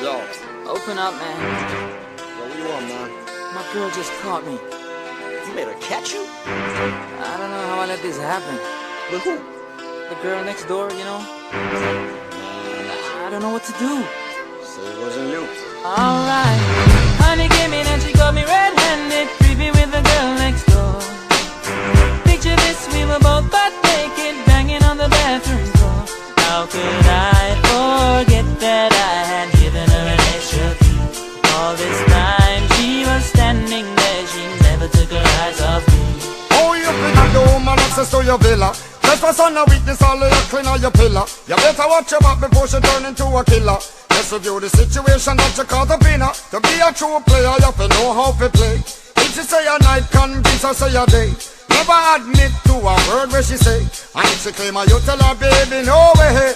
Yo, Open up, man. what you want, man? My girl just caught me. You made her catch you? I don't know how I let this happen. With who? The girl next door, you know? I don't know what to do. So it wasn't you. Alright. Honey came in and she got me red-handed, creepy with the girl next door. Picture this, we were both butt naked, banging on the bathroom floor. How could I forget that I had given her an extra key? All this time she was standing there, she never took her eyes off me. Oh, you bring the woman access to your villa. Just for son of weakness, all of your clean on your pillar. You better watch your back before she turn into a killer. Just review the situation that you caught up in her. To be a true player, you have to know how to play. If she say a night, convince her say a day. Never admit to a word where she say. And if she claim her, you tell her, baby, no way.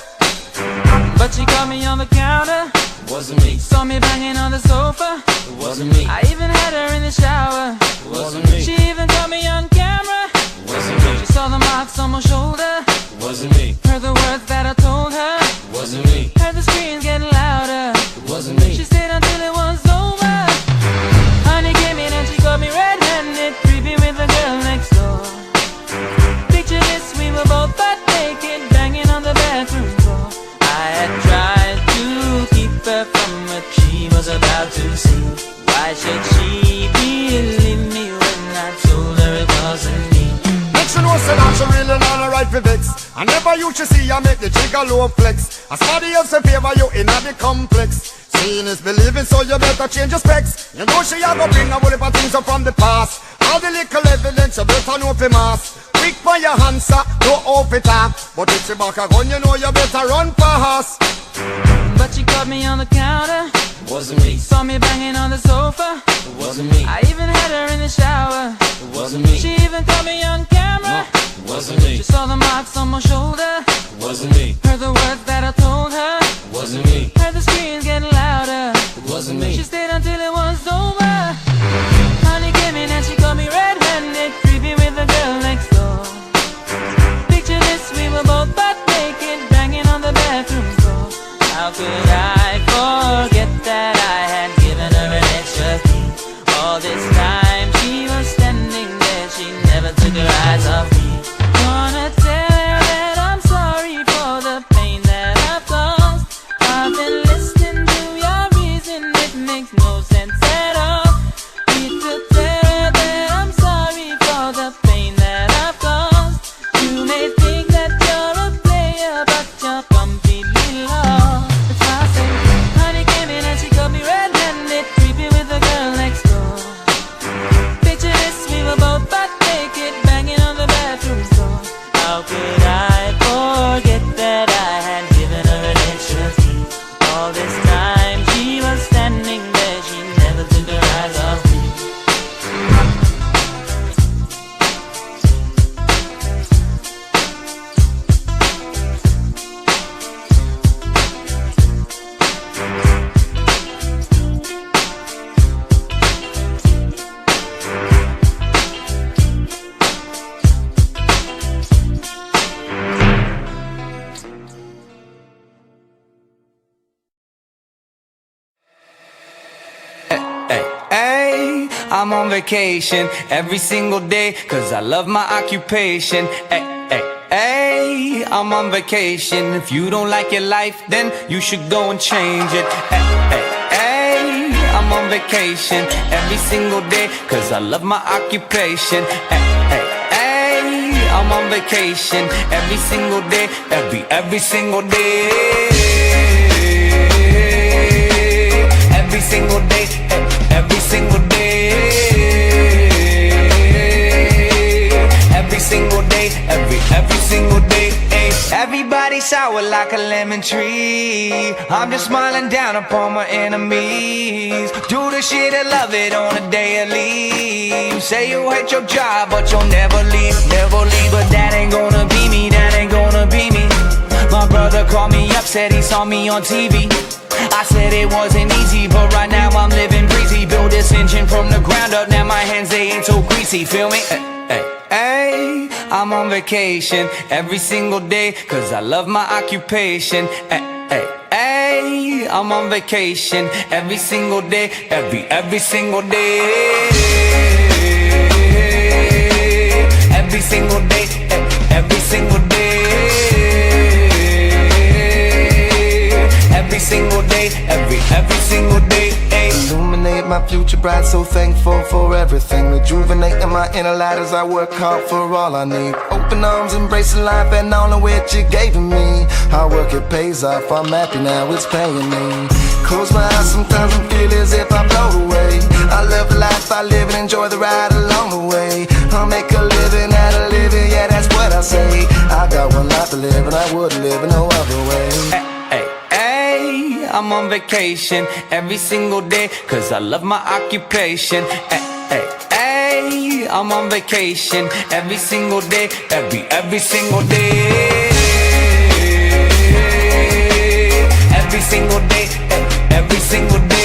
But she caught me on the counter. Wasn't me. Saw me banging on the sofa. Wasn't me. I even had her in the shower. Wasn't me. She even caught me on camera. Wasn't me. She saw the marks on my shoulder. Wasn't me. Heard the words that I told her. Wasn't me. Heard the screams getting louder. Wasn't me. She stayed until it was over. Honey came in and she got me red-handed, creepy with the girl next door. Picture this, we were both butt naked, banging on the bathroom floor. I had tried to keep her from what she was about to see. Why should she believe me when I told her it wasn't me? Make sure know say that she really not a right for vex. I never used to see her make the jigger low flex. As somebody else in favor you in the complex. Seeing is believing, so you better change your specs. You know she a go bring a whole heap of things up from the past. All the little evidence you better know for mass. Quick for your answer, no off it up. But if she back a gun, you know you better run fast. But she caught me on the counter. Wasn't me. Saw me banging on the sofa. Wasn't me. I even had her in the shower. Wasn't me. She even caught me on camera. Wasn't me. She saw the marks on my shoulder. Wasn't me. Heard the words that I told her. Wasn't me. Heard the screams getting louder. Wasn't me. She stayed until it was over. Honey came in and she got me red-handed, creepy with the girl next door. Picture this, we were both butt naked, banging on the bathroom floor. How could I forget that I had given her an extra key? All this time she was standing there, she never took her eyes off me. Gonna tell her that I'm sorry for the pain that I've caused. I've been listening to your reason, it makes no sense at all. Need to tell her that I'm sorry for the pain that I've caused. You may think that you're a player, but you're completely lost. That's why I say, honey came in and she got me red-handed, creepy with the girl next door. Picture this, we were both butt naked, banging on the bathroom floor. How could I forget that I had given her an extra key? All this time she was standing there, she never took her eyes off me. Hey, I'm on vacation every single day, cause I love my occupation. Hey, I'm on vacation. If you don't like your life, then you should go and change it. Hey, I'm on vacation every single day, cause I love my occupation. Hey, I'm on vacation every single day, every single day. Every single day, every single day. Every single day, every single day. Everybody sour like a lemon tree. I'm just smiling down upon my enemies. Do the shit and love it on a daily. Say you hate your job, but you'll never leave, never leave. But that ain't gonna be me, that ain't gonna be me. My brother called me up, said he saw me on TV. I said it wasn't easy, but right now I'm living breezy. Build this engine from the ground up, now my hands they ain't so greasy, feel me? Hey, I'm on vacation every single day, cause I love my occupation. Hey, I'm on vacation every single day, every single day. Every single day, every single day. Every single day, every single day. Illuminate my future bright, so thankful for everything. Rejuvenating my inner light as I work hard for all I need. Open arms, embracing life and all of which you gave to me. Hard work, it pays off, I'm happy now, it's paying me. Close my eyes, sometimes I feel as if I float away. I love the life I live and enjoy the ride along the way. I'll make a living out of living, yeah, that's what I say. I got one life to live and I wouldn't live in no other way. I'm on vacation every single day, cause I love my occupation. I'm on vacation every single day, every single day. Every single day, every single day.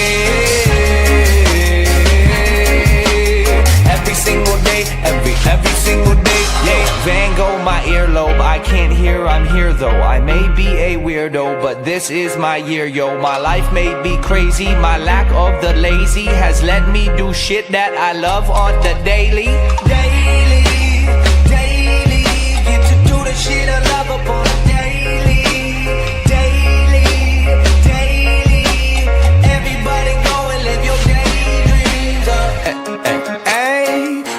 Every single day, every single day. Yeah. Van Gogh, my earlobe, I can't hear, I'm here though. I may be a weirdo, but this is my year, yo. My life may be crazy, my lack of the lazy has let me do shit that I love on the daily. Daily, daily, get to do the shit I love upon a daily. Daily, daily, everybody go and live your daydreams up.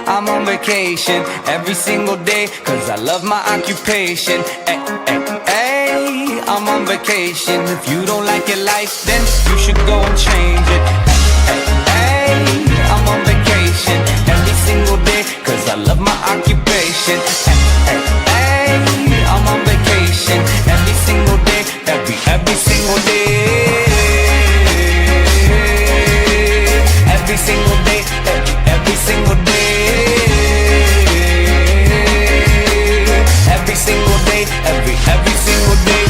I'm on vacation every single day, cause I love my occupation. I'm on vacation. If you don't like your life, then you should go and change it. I'm on vacation every single day, cause I love my occupation. I'm on vacation every single day, every single day. Every single day, every single day. Every single day, every single day.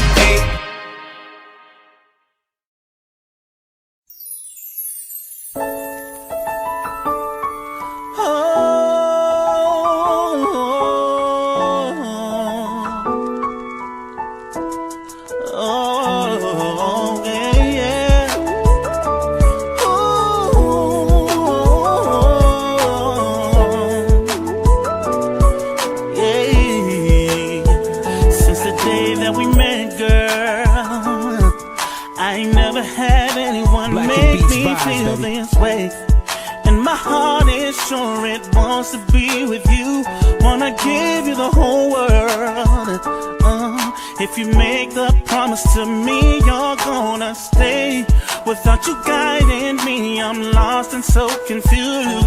If you make the promise to me, you're gonna stay. Without you guiding me, I'm lost and so confused.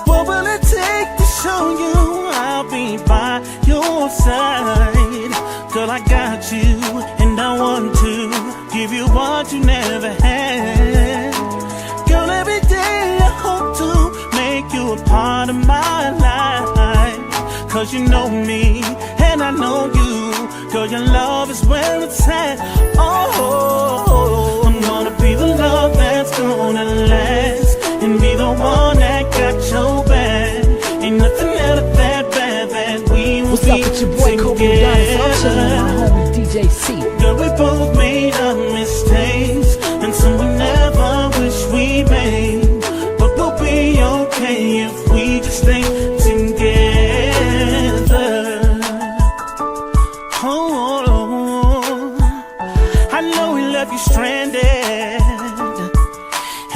What will it take to show you I'll be by your side? Girl, I got you, and I want to give you what you never had. Girl, every day I hope to make you a part of my life. Cause you know me, and I know you. Girl, your love is where it's at. Oh, I'm gonna be the love that's gonna last, and be the one that got your back. Ain't nothing ever that bad that we will be What's up with your boy Kobe Donis? I'm chilling with my homie DJ C. Girl, we both made up mistakes, and some we never wish we made. But we'll be okay if we just stay together. I know we left you stranded,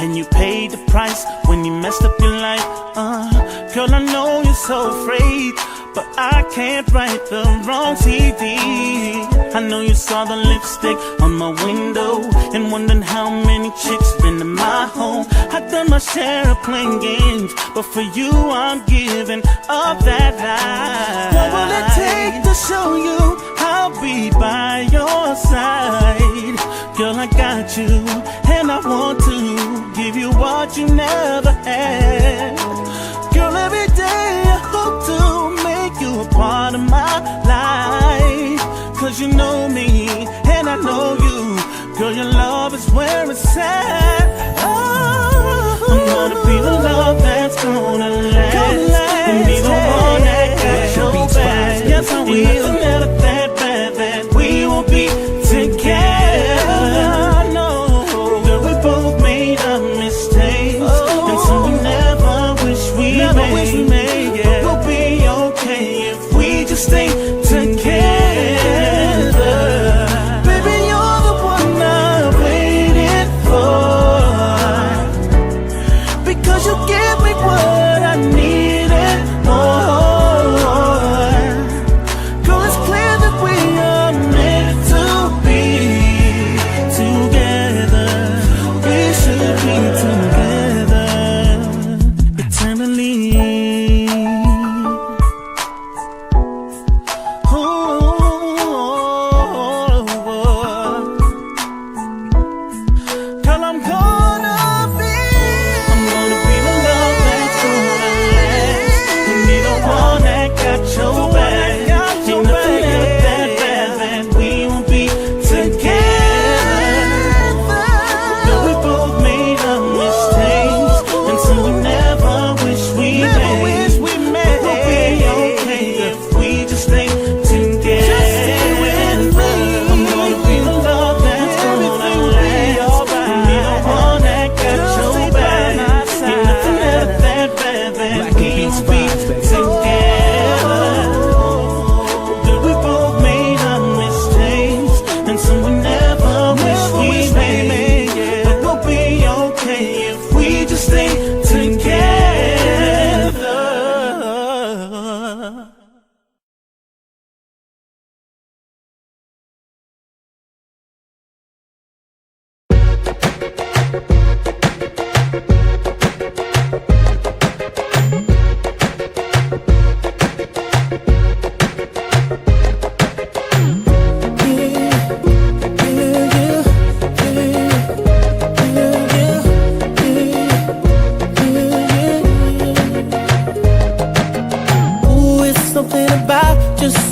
and you paid the price when you messed up your life. Girl, I know you're so afraid, but I can't write the wrong CD. I know you saw the lipstick on my window and wondering how many chicks been to my home. I've done my share of playing games, but for you I'm giving up that life. What will it take to show you I'll be by your side? Girl, I got you, and I want to give you what you never had. Girl, every day I hope to make you a part of my life. Cause you know me, and I know you. Girl, your love is where it's at. Oh, I'm gonna be the love that's gonna last, and be the one that got your back. Yes, I will. Ain't nothing ever that bad that we will be together. No.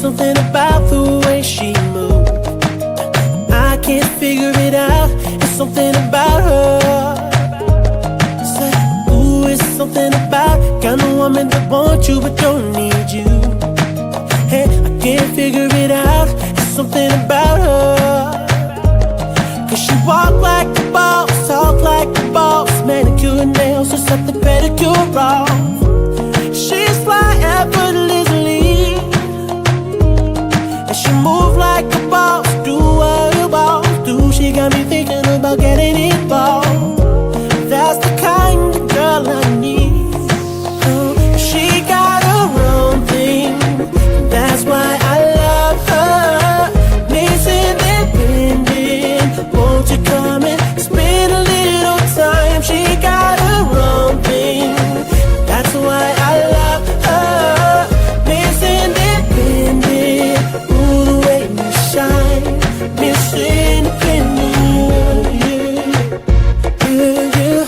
Something about the way she moves, I can't figure it out. It's something about her. Say, ooh, it's something about kind of woman that wants you but don't need you. Hey, I can't figure it out. It's something about her. 'Cause she walk like a boss, talk like a boss, manicure and nails or something pedicure raw. She's fly effortlessly. She move like a boss, do what a boss do. She got me thinking about getting involved. That's the kind of girl I need. She got her own thing, that's why I love her. Miss Independent, won't you come and spend a little time? She got her own thing, that's why I love her. Miss Independent, ooh, the way you shine. Miss Independent, yeah, yeah, yeah,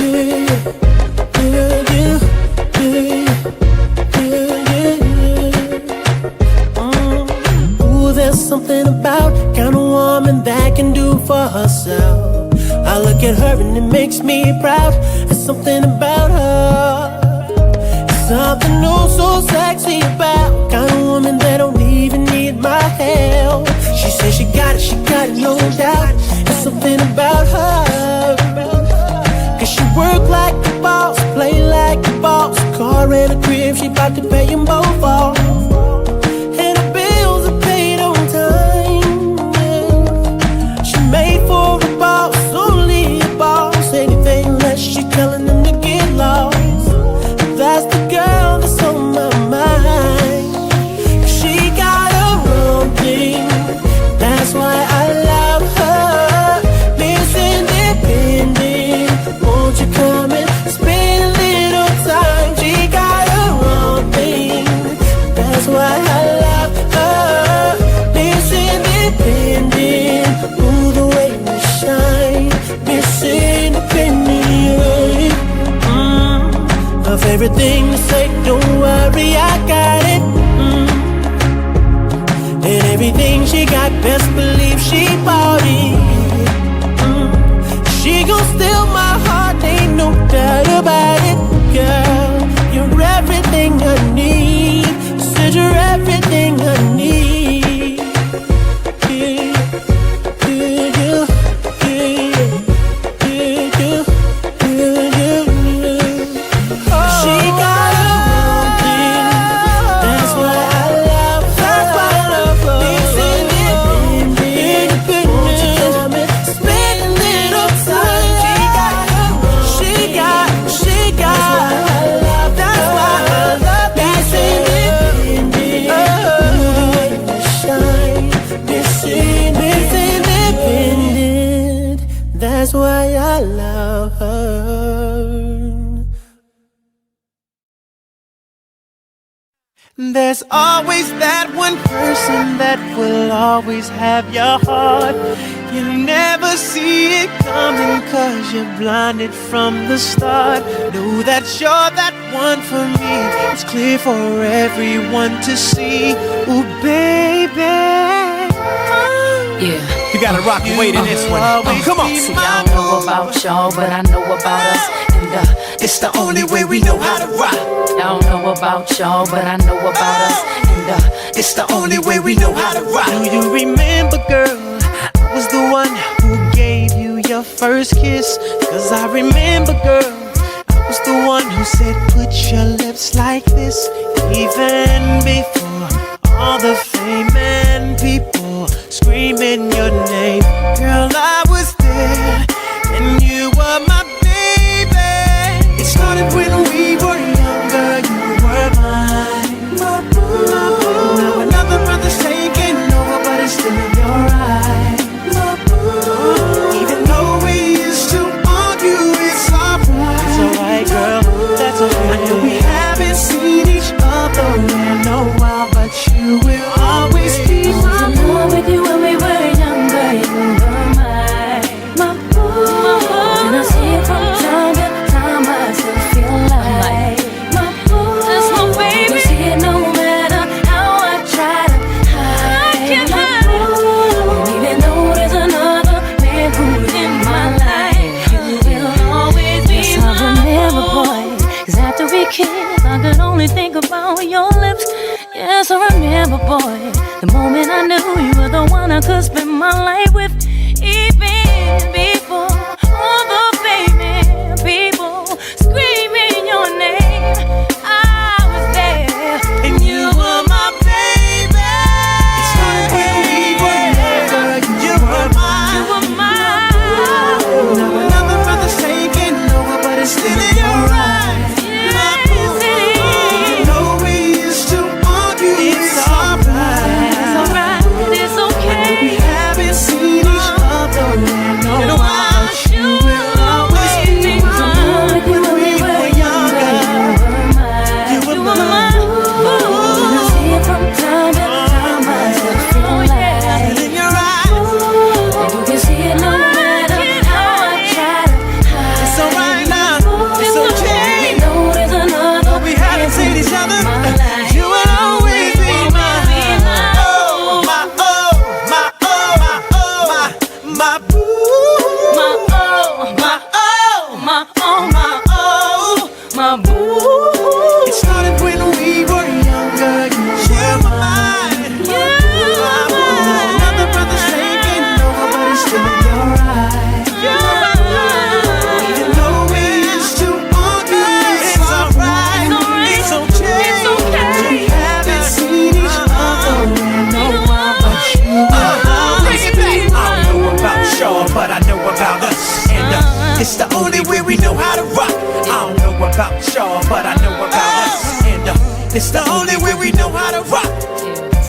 yeah, yeah, yeah, yeah. Ooh, there's something about kind of woman that can do for herself. I look at her and it makes me proud. There's something about her. Something new so sexy about kind of woman that don't even need my help. She says she got it, no doubt. There's something about her. 'Cause she work like a boss, play like a boss. Car and a crib, she bout to pay them both off. And the bills are paid on time, yeah. She made for a boss, only a boss. Anything less, she telling them to get lost. That's the girl that's on my mind. She got her own thing, that's why I love her. Miss Independent, won't you come and spend a little time? She got her own thing, that's why I love her. Miss Independent, ooh, the way you shine. Miss Independent, her favorite thing to say, don't worry, I got it. And everything she got, best believe she bought it. She gon' steal my heart, ain't no doubt about it. Girl, you're everything I need. Said you're everything I need. Yeah, yeah, yeah, yeah, yeah, yeah, yeah. She got her own thing, that's why I love her. That's why I love her. Miss Independent, won't you come and spend a little time? She got, that's why I love Miss Independent. Ooh, the way you shine. Miss Independent, that's why I love her. There's always that one person that will always have your heart. You never see it coming 'cause you're blinded from the start. Know that you're that one for me, it's clear for everyone to see. Ooh, baby, Yeah. You gotta rock and wait in this one. Come on. See, I don't know about y'all, but I know about us. And It's the only way we know how to rock. I don't know about y'all, but I know about us. And It's the only way we know how to rock. do you remember, girl, I was the one who gave you your first kiss? 'Cause I remember, girl, I was the one who said put your lips like this. Even before all the fame and people screaming your name, girl, I was there and you were my baby. It started when we were younger, you were mine. My boo. Now another brother's taking over, but it's still in your eyes. My boo. Even though we used to remember, boy, the moment I knew you were the one I could spend my life with. Even